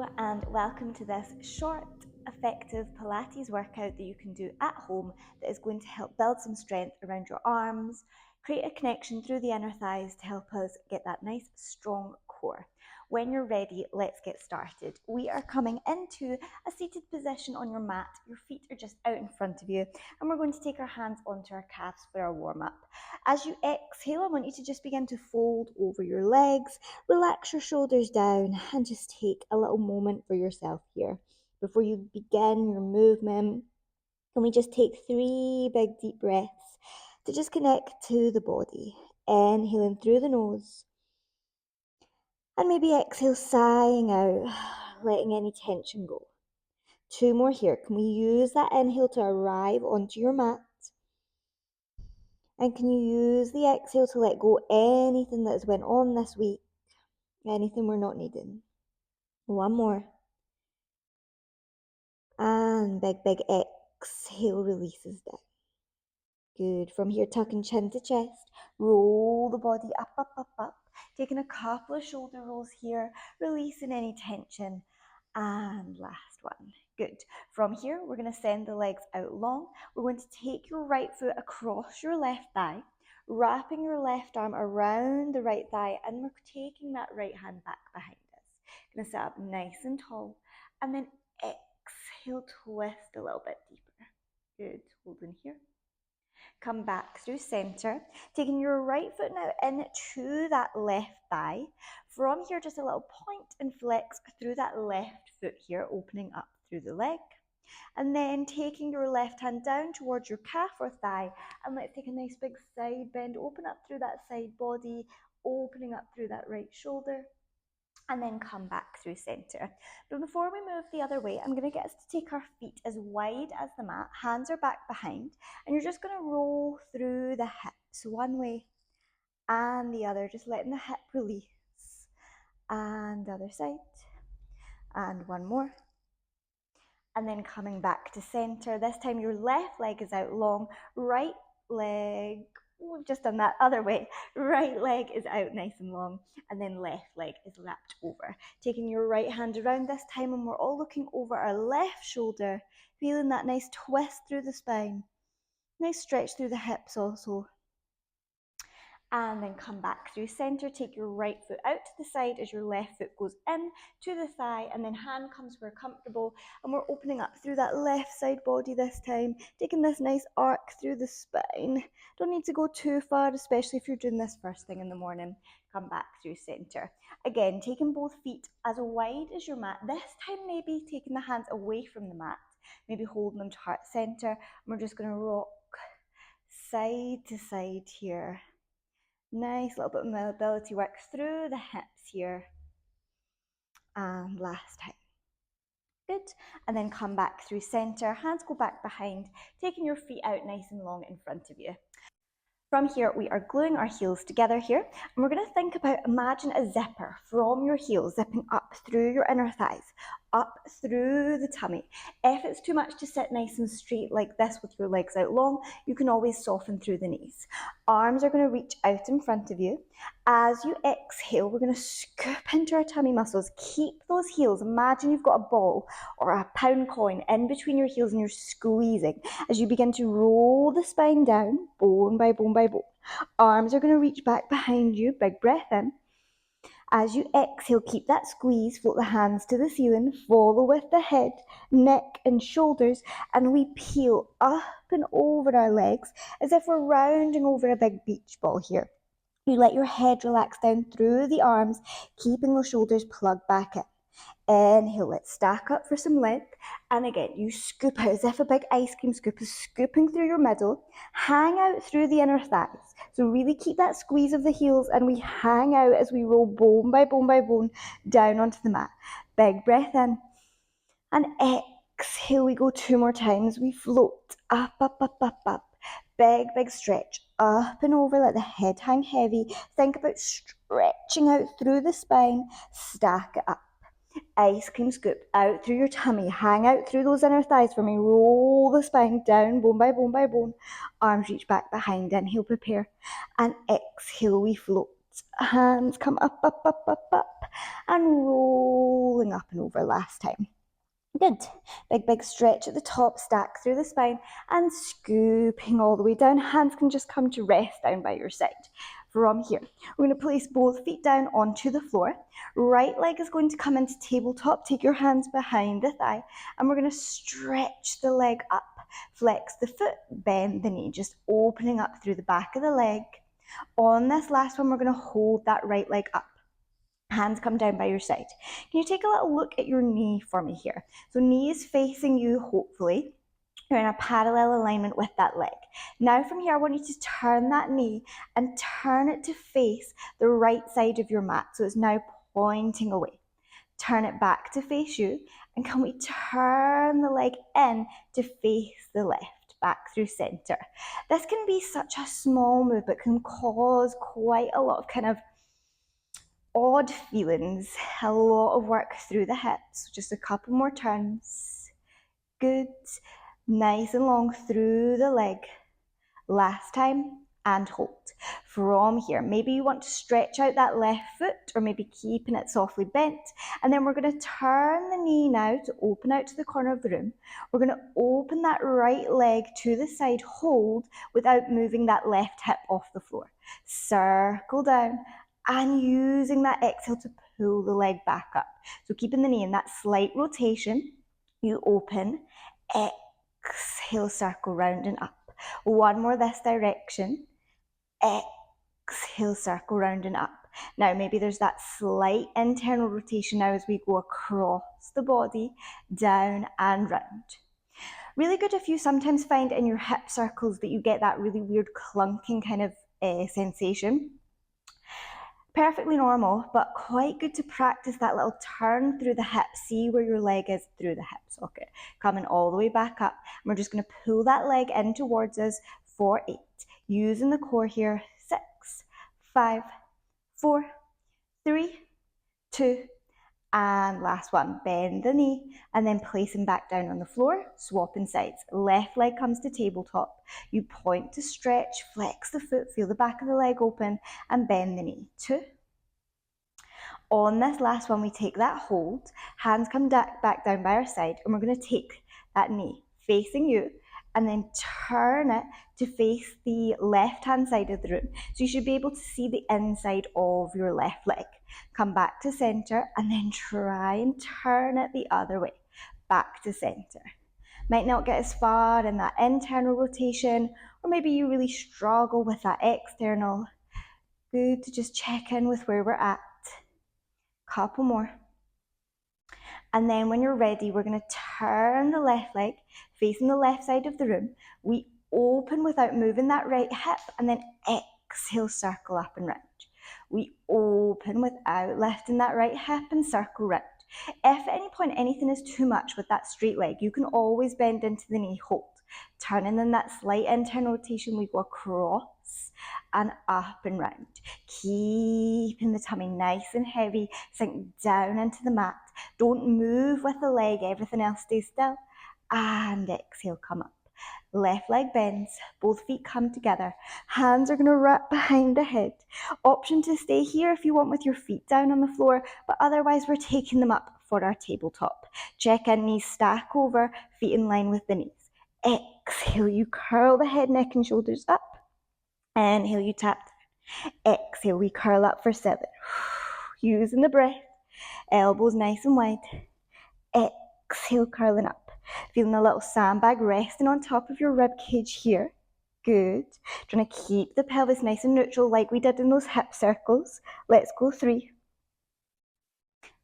Hello and welcome to this short, effective Pilates workout that you can do at home that is going to help build some strength around your arms, create a connection through the inner thighs to help us get that nice strong core. When you're ready, let's get started. We are coming into a seated position on your mat. Your feet are just out in front of you and we're going to take our hands onto our calves for our warm-up. As you exhale, I want you to just begin to fold over your legs, relax your shoulders down and just take a little moment for yourself here. Before you begin your movement, can we just take 3 big deep breaths to just connect to the body. Inhaling through the nose and maybe exhale, sighing out, letting any tension go. 2 more here. Can we use that inhale to arrive onto your mat? And can you use the exhale to let go anything that has went on this week, anything we're not needing? 1 more. And big exhale releases down. Good. From here, tucking chin to chest. Roll the body up, up, up, up. Taking a couple of shoulder rolls here, releasing any tension. And last one. Good. From here, we're going to send the legs out long. We're going to take your right foot across your left thigh, wrapping your left arm around the right thigh, and we're taking that right hand back behind us. Going to sit up nice and tall, and then exhale, twist a little bit deeper. Good. Holding here. Come back through center, taking your right foot now into that left thigh. From here, just a little point and flex through that left foot here, opening up through the leg. And then taking your left hand down towards your calf or thigh, and let's take a nice big side bend, open up through that side body, opening up through that right shoulder. And then come back through center. But before we move the other way, I'm going to get us to take our feet as wide as the mat. Hands are back behind. And you're just going to roll through the hips one way and the other, just letting the hip release. And the other side. And one more. And then coming back to center. This time your left leg is out long, right leg, we've just done that other way. Right leg is out nice and long, and then left leg is lapped over. Taking your right hand around this time, and we're all looking over our left shoulder, feeling that nice twist through the spine. Nice stretch through the hips also. And then come back through center. Take your right foot out to the side as your left foot goes in to the thigh, and then hand comes where comfortable, and we're opening up through that left side body this time, taking this nice arc through the spine. Don't need to go too far, especially if you're doing this first thing in the morning. Come back through center. Again, taking both feet as wide as your mat. This time maybe taking the hands away from the mat, maybe holding them to heart center, and we're just going to rock side to side here. Nice little bit of mobility work through the hips here. And last time. Good. And then come back through center. Hands go back behind, taking your feet out nice and long in front of you. From here, we are gluing our heels together here, and we're going to think about, imagine a zipper from your heels zipping up through your inner thighs, up through the tummy. If it's too much to sit nice and straight like this with your legs out long, you can always soften through the knees. Arms are going to reach out in front of you. As you exhale, we're going to scoop into our tummy muscles. Keep those heels. Imagine you've got a ball or a pound coin in between your heels and you're squeezing as you begin to roll the spine down, bone by bone by bone. Arms are going to reach back behind you. Big breath in. As you exhale, keep that squeeze, float the hands to the ceiling, follow with the head, neck and shoulders, and we peel up and over our legs as if we're rounding over a big beach ball here. You let your head relax down through the arms, keeping those shoulders plugged back in. Inhale, let's stack up for some length. And again, you scoop out as if a big ice cream scoop is scooping through your middle. Hang out through the inner thighs. So really keep that squeeze of the heels, and we hang out as we roll bone by bone by bone down onto the mat. Big breath in. And exhale, we go 2 more times. We float up, up, up, up, up. Big stretch up and over, let the head hang heavy. Think about stretching out through the spine. Stack it up. Ice cream scoop out through your tummy. Hang out through those inner thighs for me. Roll the spine down, bone by bone by bone. Arms reach back behind. Inhale, prepare. And exhale, we float. Hands come up, up, up, up, up, and rolling up and over last time. Good. Big, big stretch at the top, stack through the spine, and scooping all the way down. Hands can just come to rest down by your side. From here, we're going to place both feet down onto the floor. Right leg is going to come into tabletop. Take your hands behind the thigh, and we're going to stretch the leg up. Flex the foot, bend the knee, just opening up through the back of the leg. On this last one, we're going to hold that right leg up. Hands come down by your side. Can you take a little look at your knee for me here? So knee is facing you, hopefully. You're in a parallel alignment with that leg. Now from here, I want you to turn that knee and turn it to face the right side of your mat. So it's now pointing away. Turn it back to face you. And can we turn the leg in to face the left, back through center? This can be such a small move, but can cause quite a lot of kind of odd feelings, a lot of work through the hips. Just a couple more turns. Good. Nice and long through the leg. Last time, and hold. From here, maybe you want to stretch out that left foot, or maybe keeping it softly bent. And then we're going to turn the knee now to open out to the corner of the room. We're going to open that right leg to the side, hold, without moving that left hip off the floor. Circle down, and using that exhale to pull the leg back up. So keeping the knee in that slight rotation, you open, exhale, circle round and up. One more this direction, exhale, circle round and up. Now maybe there's that slight internal rotation now as we go across the body, down and round. Really good if you sometimes find in your hip circles that you get that really weird clunking kind of sensation. Perfectly normal, but quite good to practice that little turn through the hip. See where your leg is through the hip socket. Coming all the way back up. And we're just going to pull that leg in towards us for 8. Using the core here. 6, 5, 4, 3, 2, and last one. Bend the knee and then placing back down on the floor. Swapping sides. Left leg comes to tabletop. You point to stretch, flex the foot, feel the back of the leg open and bend the knee. 2. On this last one, we take that hold. Hands come back down by our side and we're going to take that knee facing you and then turn it to face the left-hand side of the room. So you should be able to see the inside of your left leg. Come back to center and then try and turn it the other way, back to center. Might not get as far in that internal rotation, or maybe you really struggle with that external. Good to just check in with where we're at. Couple more. And then when you're ready, we're going to turn the left leg facing the left side of the room. We open without moving that right hip and then exhale, circle up and round. We open without lifting that right hip and circle round. If at any point anything is too much with that straight leg, you can always bend into the knee, hold. Turning in that slight internal rotation, we go across and up and round. Keeping the tummy nice and heavy, sink down into the mat. Don't move with the leg, everything else stays still. And exhale, come up. Left leg bends, both feet come together. Hands are going to wrap behind the head. Option to stay here if you want with your feet down on the floor, but otherwise we're taking them up for our tabletop. Check in, knees stack over, feet in line with the knees. Exhale, you curl the head, neck and shoulders up. Inhale, you tap down. Exhale, we curl up for 7. Using the breath. Elbows nice and wide. Exhale, curling up. Feeling a little sandbag resting on top of your rib cage here. Good. Trying to keep the pelvis nice and neutral like we did in those hip circles. Let's go 3.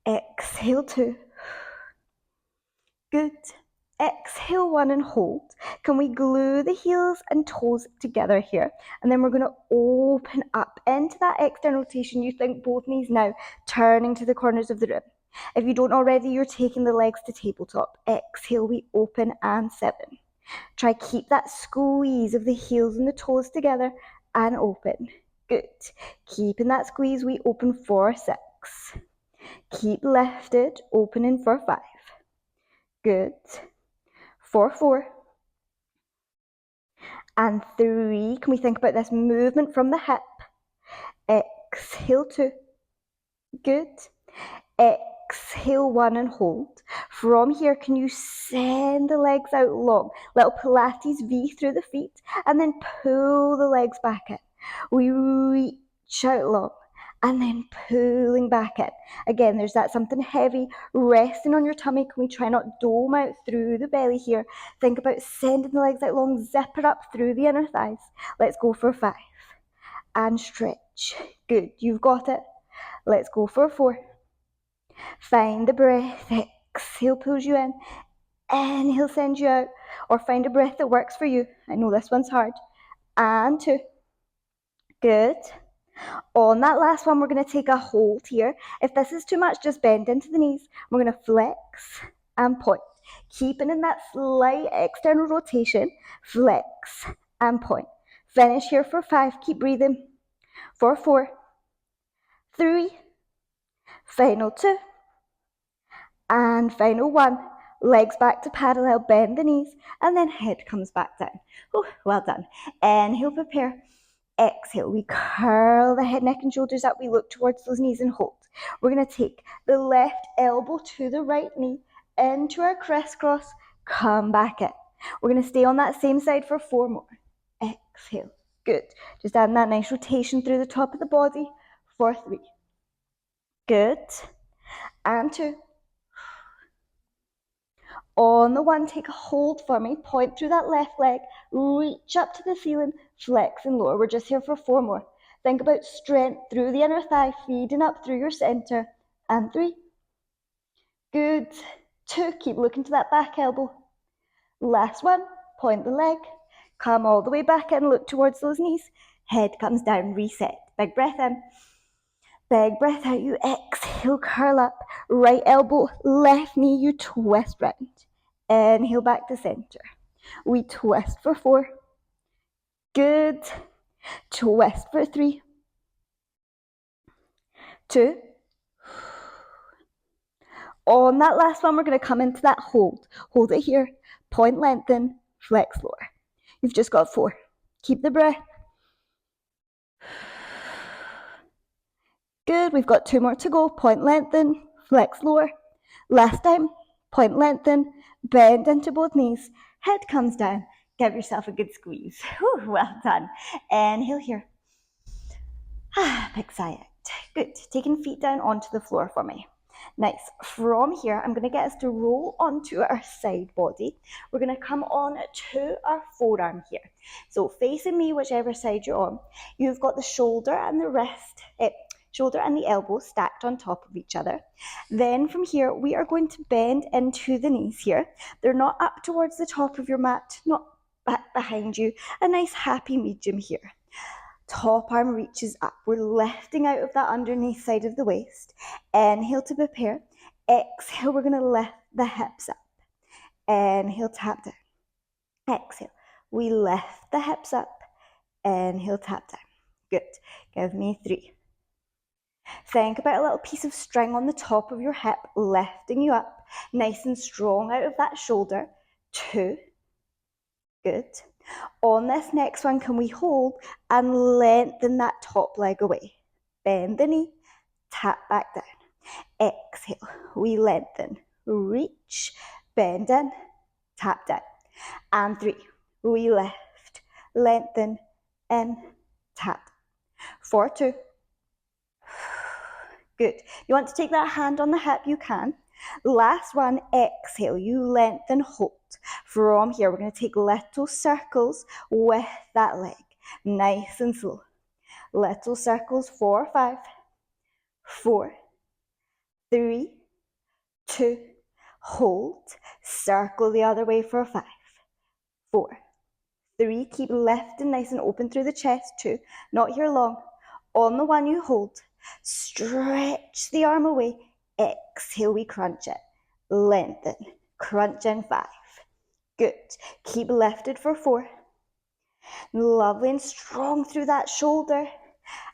Exhale 2. Good. Exhale 1 and hold. Can we glue the heels and toes together here? And then we're going to open up into that external rotation. You think both knees now turning to the corners of the room. If you don't already, you're taking the legs to tabletop. Exhale, we open and 7. Try keep that squeeze of the heels and the toes together and open. Good. Keeping that squeeze, we open for 6. Keep lifted, opening for 5. Good. For 4. And 3. Can we think about this movement from the hip? exhale 2, good. Exhale 1 and hold. From here, can you send the legs out long? Little Pilates V through the feet, and then pull the legs back in. We reach out long, and then pulling back in. Again, there's that something heavy resting on your tummy. Can we try not dome out through the belly here? Think about sending the legs out long, zipper up through the inner thighs. Let's go for 5. And stretch. Good, you've got it. Let's go for 4. Find the breath. Exhale pulls you in. Inhale sends you out. Or find a breath that works for you. I know this one's hard. And 2. Good. On that last one, we're going to take a hold here. If this is too much, just bend into the knees. We're going to flex and point. Keeping in that slight external rotation. Flex and point. Finish here for 5. Keep breathing. For 4. 3. Final 2. And final 1. Legs back to parallel, bend the knees, and then head comes back down. Ooh, well done. Inhale, prepare. Exhale, we curl the head, neck, and shoulders up. We look towards those knees and hold. We're going to take the left elbow to the right knee, into our crisscross, come back in. We're going to stay on that same side for 4 more. Exhale, good. Just adding that nice rotation through the top of the body for 3. Good. And 2. On the 1, take a hold for me. Point through that left leg. Reach up to the ceiling. Flex and lower. We're just here for 4 more. Think about strength through the inner thigh, feeding up through your center. And 3. Good. 2. Keep looking to that back elbow. Last 1. Point the leg. Come all the way back in. Look towards those knees. Head comes down. Reset. Big breath in. Big breath out. You exhale. Curl up. Right elbow, left knee. You twist round. Inhale back to center. We twist for 4. Good. Twist for 3. 2. On that last one, we're going to come into that hold. Hold it here. Point, lengthen, flex, lower. You've just got 4. Keep the breath. Good. We've got 2 more to go. Point, lengthen, flex, lower. Last time. Point, lengthen, bend into both knees. Head comes down. Give yourself a good squeeze. Whew, well done. Inhale here. Big sigh out. Good. Taking feet down onto the floor for me. Nice. From here, I'm going to get us to roll onto our side body. We're going to come on to our forearm here. So facing me, whichever side you're on, you've got the shoulder and the wrist, shoulder and the elbow stacked on top of each other. Then from here, we are going to bend into the knees here. They're not up towards the top of your mat, not back behind you. A nice happy medium here. Top arm reaches up. We're lifting out of that underneath side of the waist. Inhale to prepare. Exhale, we're going to lift the hips up. Inhale, tap down. Exhale, we lift the hips up. Inhale, tap down. Good. Give me 3. Think about a little piece of string on the top of your hip, lifting you up, nice and strong out of that shoulder. 2. Good. On this next one, can we hold and lengthen that top leg away? Bend the knee, tap back down. Exhale, we lengthen, reach, bend in, tap down. And 3, we lift, lengthen, in, tap. For 2. Good. You want to take that hand on the hip, you can. Last one, exhale, you lengthen, hold. From here, we're going to take little circles with that leg. Nice and slow. Little circles, 4, 5, 4, 3, 2, hold. Circle the other way for 5, 4, 3, keep lifting nice and open through the chest. 2, not here long. On the 1 you hold. Stretch the arm away. Exhale, we crunch it. Lengthen. Crunch in 5. Good. Keep lifted for 4. Lovely and strong through that shoulder.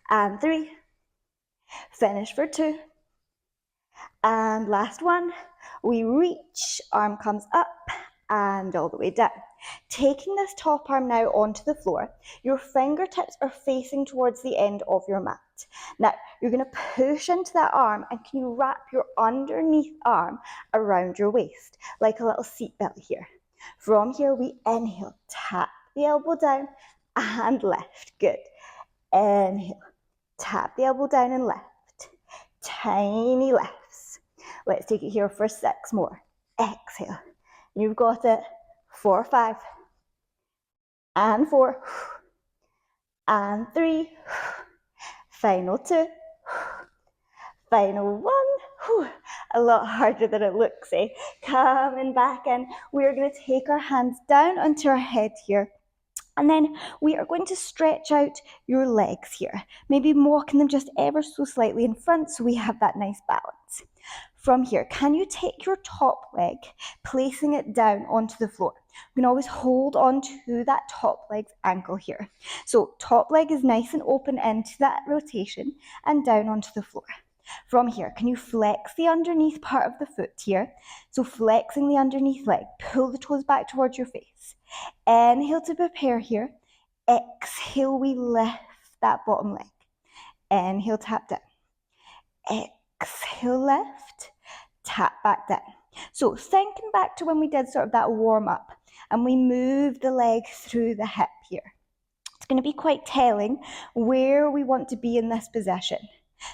And 3. Finish for 2. And last one. We reach. Arm comes up and all the way down. Taking this top arm now onto the floor, your fingertips are facing towards the end of your mat. Now, you're going to push into that arm, and can you wrap your underneath arm around your waist, like a little seatbelt here. From here, we inhale, tap the elbow down and lift. Good. Inhale, tap the elbow down and lift. Tiny lifts. Let's take it here for 6 more. Exhale. You've got it. 4, 5. And 4. And 3. Final 2. Final 1. A lot harder than it looks, eh? Coming back in. We're going to take our hands down onto our head here. And then we are going to stretch out your legs here, maybe walking them just ever so slightly in front so we have that nice balance. From here, can you take your top leg, placing it down onto the floor? You can always hold on to that top leg's ankle here. So top leg is nice and open into that rotation and down onto the floor. From here, can you flex the underneath part of the foot here? So flexing the underneath leg, pull the toes back towards your face. Inhale to prepare here. Exhale, we lift that bottom leg. Inhale, tap down. Exhale, lift. Tap back down. So thinking back to when we did sort of that warm up and we moved the leg through the hip here. It's going to be quite telling where we want to be in this position.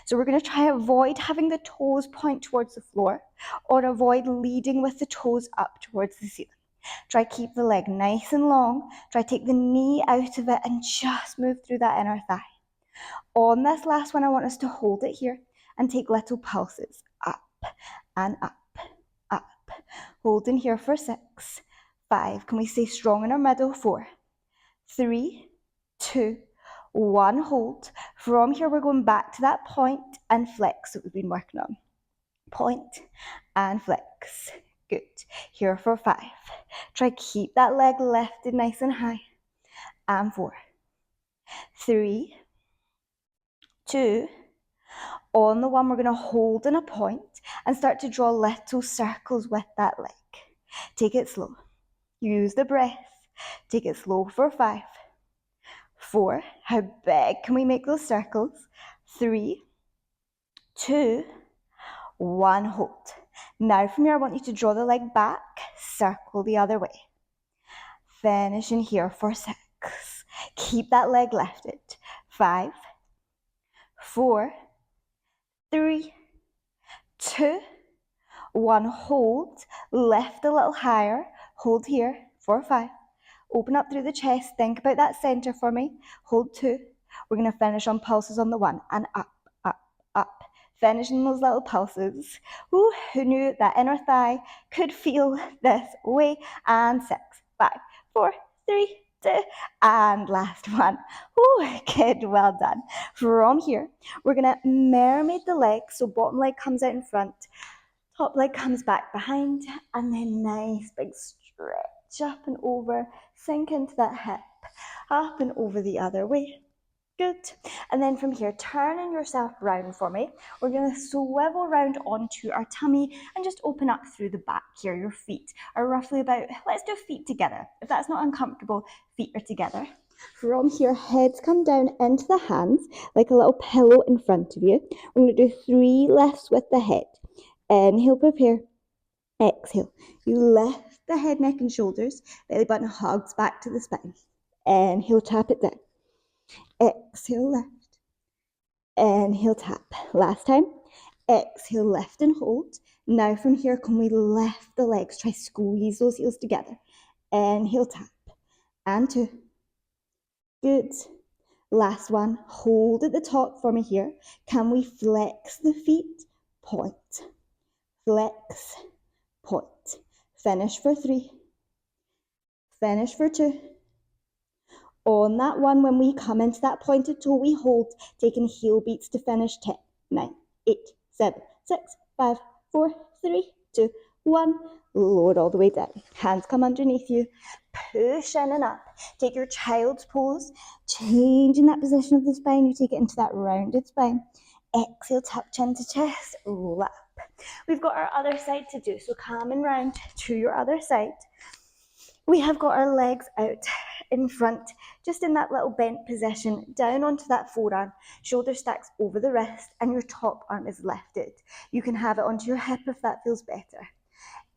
So we're going to try avoid having the toes point towards the floor or avoid leading with the toes up towards the ceiling. Try keep the leg nice and long. Try take the knee out of it and just move through that inner thigh. On this last one, I want us to hold it here and take little pulses up and up, up. Holding here for 6, 5. Can we stay strong in our middle? 4, 3, 2, 1. Hold. From here, we're going back to that point and flex that we've been working on. Point and flex. Good. Here for 5. Try keep that leg lifted nice and high. And 4, 3, 2. On the 1, we're going to hold in a point and start to draw little circles with that leg. Take it slow. Use the breath. Take it slow for 5, 4. How big can we make those circles? 3, 2, 1. Hold. Now from here, I want you to draw the leg back, circle the other way. Finishing here for 6. Keep that leg lifted. 5, 4, 3, 2, 1. Hold. Lift a little higher. Hold here for 5. Open up through the chest. Think about that center for me. Hold 2. We're going to finish on pulses on the 1 and up, up, up. Finishing those little pulses. Ooh, who knew that inner thigh could feel this way? And 6, 5, 4, 3, 2, and last one. Ooh, good, well done. From here, we're going to mermaid the legs. So bottom leg comes out in front, top leg comes back behind, and then nice big stretch up and over, sink into that hip, up and over the other way. Good. And then from here, turning yourself round for me. We're going to swivel round onto our tummy and just open up through the back here. Your feet are roughly about, let's do feet together. If that's not uncomfortable, feet are together. From here, heads come down into the hands like a little pillow in front of you. We're going to do 3 lifts with the head. Inhale, prepare. Exhale. You lift the head, neck and shoulders. Belly button hugs back to the spine. Inhale, tap it down. Exhale, lift. Inhale, tap. Last time. Exhale, lift and hold. Now from here, can we lift the legs? Try squeeze those heels together. Inhale, tap. And 2. Good. Last one. Hold at the top for me here. Can we flex the feet? Point. Flex. Point. Finish for 3. Finish for 2. On that 1, when we come into that pointed toe, we hold, taking heel beats to finish. 10, 9, 8, 7, 6, 5, 4, 3, 2, 1. Lower all the way down. Hands come underneath you. Push in and up. Take your child's pose. Changing that position of the spine. You take it into that rounded spine. Exhale, tuck chin to chest. Roll up. We've got our other side to do. So coming round to your other side. We have got our legs out in front, just in that little bent position, down onto that forearm, shoulder stacks over the wrist, and your top arm is lifted. You can have it onto your hip if that feels better.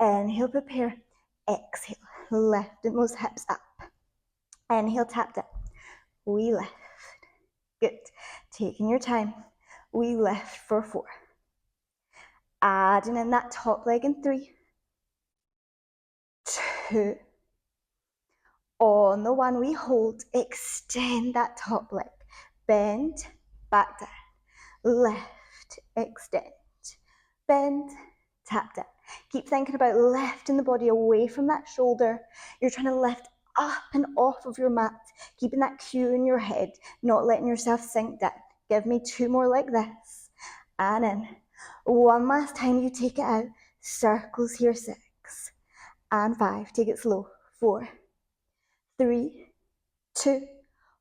Inhale, prepare. Exhale, lifting those hips up. Inhale, tap down. We lift. Good. Taking your time. We lift for 4. Adding in that top leg in 3, 2. On the 1 we hold, extend that top leg. Bend, back down. Lift, extend. Bend, tap down. Keep thinking about lifting the body away from that shoulder. You're trying to lift up and off of your mat, keeping that cue in your head, not letting yourself sink down. Give me 2 more like this. And in. 1 last time, you take it out. Circles here, 6. And 5. Take it slow. 4, 3, 2.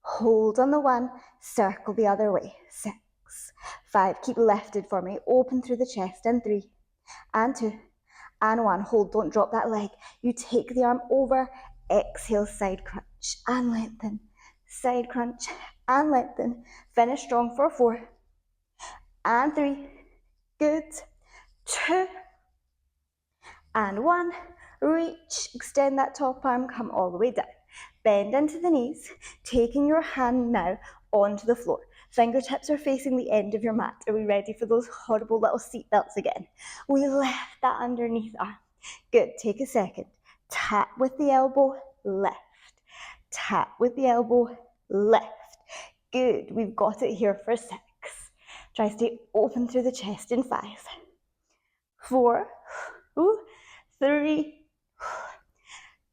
Hold on the 1. Circle the other way. 6, 5. Keep lifted for me. Open through the chest. And 3, and 2, and 1. Hold, don't drop that leg. You take the arm over. Exhale, side crunch and lengthen. Side crunch and lengthen. Finish strong for 4, and 3. Good. 2, and 1. Reach, extend that top arm, come all the way down. Bend into the knees, taking your hand now onto the floor. Fingertips are facing the end of your mat. Are we ready for those horrible little seat belts again? We lift that underneath arm. Good, take a second. Tap with the elbow, lift. Tap with the elbow, lift. Good, we've got it here for 6. Try to stay open through the chest in 5, 4, 3,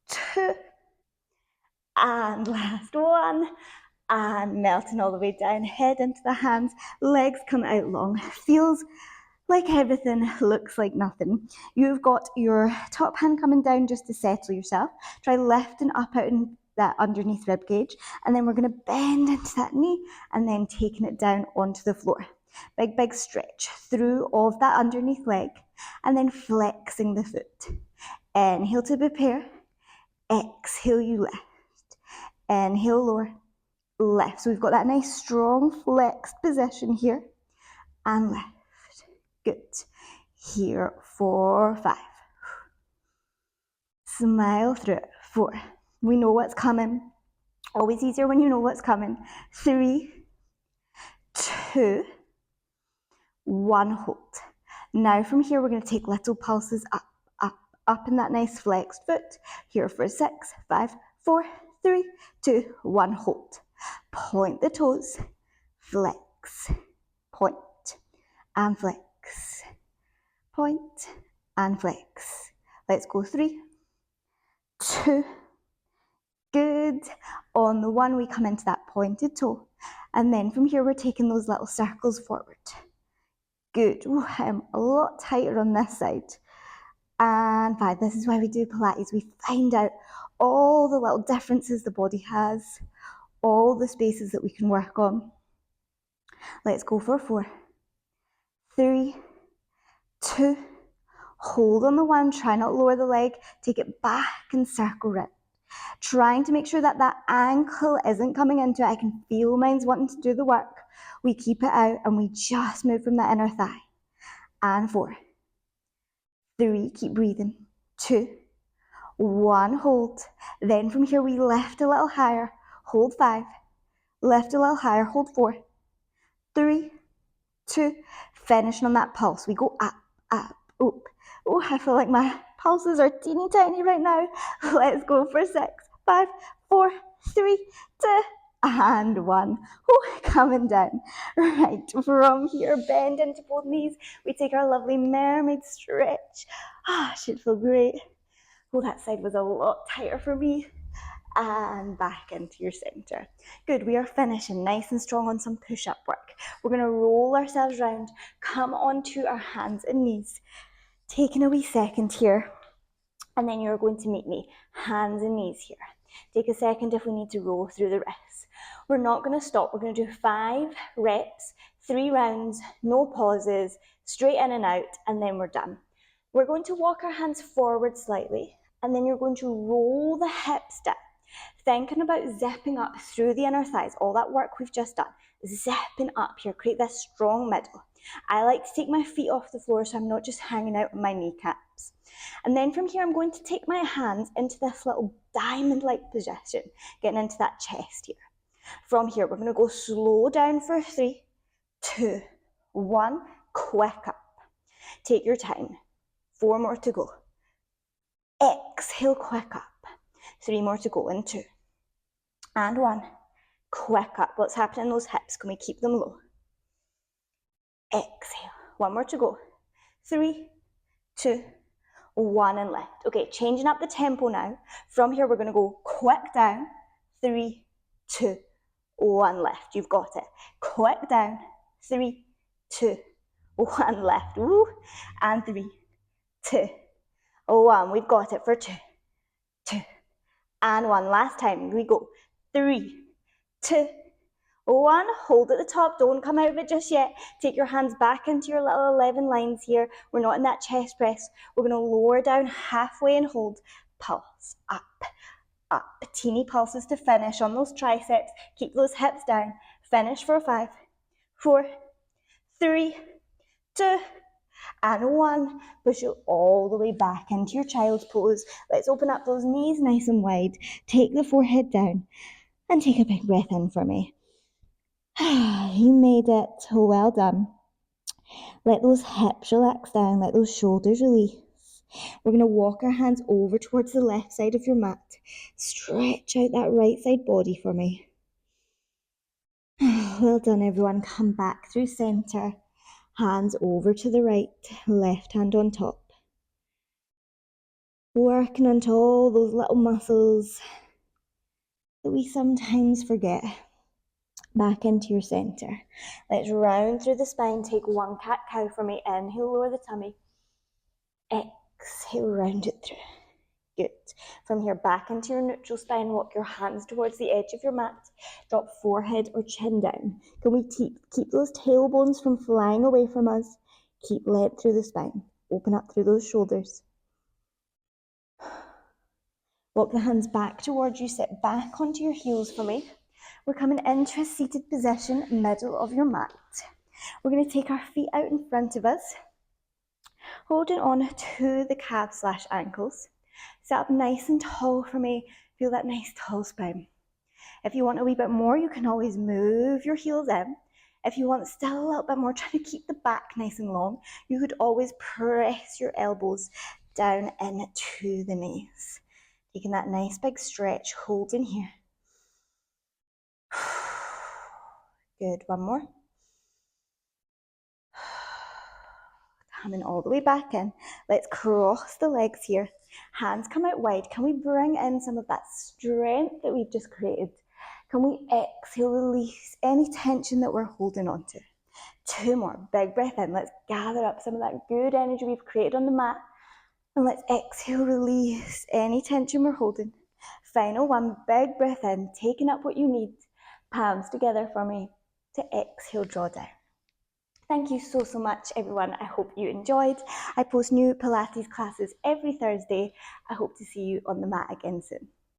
2, and last 1. And melting all the way down, head into the hands, legs come out long. Feels like everything, looks like nothing. You've got your top hand coming down just to settle yourself. Try lifting up out in that underneath rib cage, and then we're going to bend into that knee and then taking it down onto the floor. Big stretch through of that underneath leg, and then flexing the foot. Inhale to prepare. Exhale, you lift. Inhale, lower. Lift. So we've got that nice strong flexed position here, and lift. Good. Here for 5. Smile through it. 4. We know what's coming. Always easier when you know what's coming. 3, 2, 1. Hold. Now from here we're going to take little pulses up in that nice flexed foot. Here for 6, 5, 4, 3, 2, 1. Hold. Point the toes. Flex. Point and flex. Point and flex. Let's go. 3, 2. Good. On the 1 we come into that pointed toe, and then from here we're taking those little circles forward. Good. Ooh, I'm a lot tighter on this side. And 5. This is why we do Pilates. We find out all the little differences the body has, all the spaces that we can work on. Let's go for 4, 3, 2. Hold on the 1. Try not lower the leg. Take it back and circle round. Trying to make sure that that ankle isn't coming into it. I can feel mine's wanting to do the work. We keep it out and we just move from the inner thigh. And 4, 3, keep breathing. 2, 1, hold. Then from here we lift a little higher, hold 5, lift a little higher, hold 4, 3, 2, finishing on that pulse. We go up, up. Oh, I feel like my pulses are teeny tiny right now. Let's go for 6, 5, 4, 3, 2, and 1. Oh, coming down. Right, from here, bend into both knees. We take our lovely mermaid stretch. Should feel great. Oh, that side was a lot tighter for me. And back into your center. Good, we are finishing nice and strong on some push-up work. We're going to roll ourselves round, come onto our hands and knees. Taking a wee second here, and then you're going to meet me, hands and knees here. Take a second if we need to roll through the wrists. We're not going to stop. We're going to do 5 reps, 3 rounds, no pauses, straight in and out, and then we're done. We're going to walk our hands forward slightly, And then you're going to roll the hips down, thinking about zipping up through the inner thighs, all that work we've just done, zipping up here, create this strong middle. I like to take my feet off the floor so I'm not just hanging out on my kneecaps. And then from here, I'm going to take my hands into this little diamond-like position, getting into that chest here. From here, we're going to go slow down for 3, 2, 1, quick up. Take your time. 4 more to go. Exhale, quick up. 3 more to go, and 2. And 1. Quick up. What's happening in those hips? Can we keep them low? Exhale. 1 more to go. 3, 2, 1, and lift. Okay, changing up the tempo now. From here, we're going to go quick down. 3, 2, 1, lift. You've got it. Quick down. 3, 2, 1, lift. Woo. And 3, 2, 1. We've got it for 2, 2, and 1. Last time. We go. 3, 2, 1. Hold at the top. Don't come out of it just yet. Take your hands back into your little 11 lines here. We're not in that chest press. We're going to lower down halfway and hold. Pulse. Up. Up. Teeny pulses to finish on those triceps. Keep those hips down. Finish for 5, 4, 3, 2, and 1. Push it all the way back into your child's pose. Let's open up those knees nice and wide. Take the forehead down and take a big breath in for me. You made it. Well done. Let those hips relax down. Let those shoulders release. We're going to walk our hands over towards the left side of your mat. Stretch out that right side body for me. Well done, everyone. Come back through center. Hands over to the right. Left hand on top. Working onto all those little muscles that we sometimes forget. Back into your center. Let's round through the spine. Take 1 cat-cow for me. Inhale, lower the tummy. Exhale, round it through. Good. From here, back into your neutral spine. Walk your hands towards the edge of your mat. Drop forehead or chin down. Can we keep those tailbones from flying away from us? Keep length through the spine. Open up through those shoulders. Walk the hands back towards you. Sit back onto your heels for me. We're coming into a seated position, middle of your mat. We're going to take our feet out in front of us, holding on to the calves/ankles. Sit up nice and tall for me. Feel that nice tall spine. If you want a wee bit more, you can always move your heels in. If you want still a little bit more, trying to keep the back nice and long, you could always press your elbows down into the knees. Taking that nice big stretch, holding here. Good, 1 more. Coming all the way back in. Let's cross the legs here. Hands come out wide. Can we bring in some of that strength that we've just created? Can we exhale, release any tension that we're holding on to? 2 more. Big breath in. Let's gather up some of that good energy we've created on the mat. And let's exhale, release any tension we're holding. Final 1. Big breath in. Taking up what you need. Palms together for me to exhale, draw down. Thank you so much, everyone. I hope you enjoyed. I post new Pilates classes every Thursday. I hope to see you on the mat again soon.